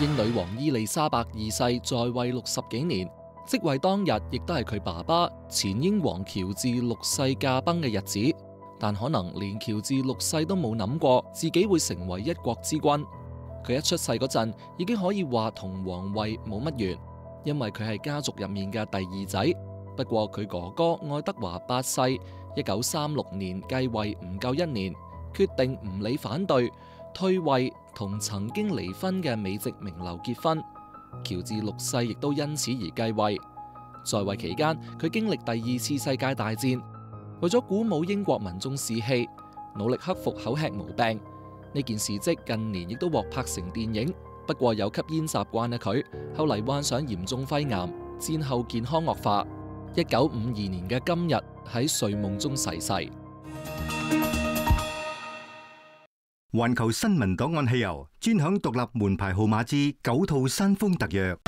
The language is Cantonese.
英女王伊麗莎白二世在位60幾年，即位當日亦都係佢爸爸前英皇喬治六世駕崩嘅日子。但可能連喬治六世都冇諗過自己會成為一國之君。佢一出世嗰陣已經可以話同皇位冇乜緣，因為佢係家族入面嘅第二仔。不過佢哥哥愛德華八世1936年繼位唔夠1年，決定唔理反對，退位同曾經離婚嘅美籍名流結婚。喬治六世亦都因此而繼位。在位期間，佢經歷第2次世界大戰，為咗鼓舞英國民眾士氣，努力克服口吃毛病。呢件事蹟近年亦都獲拍成電影。不過有吸煙習慣嘅佢，後嚟患上嚴重肺癌，戰後健康惡化。1952年嘅今日喺睡夢中逝世。環球新聞檔案汽油專享獨立門牌號碼之9套山峰特約。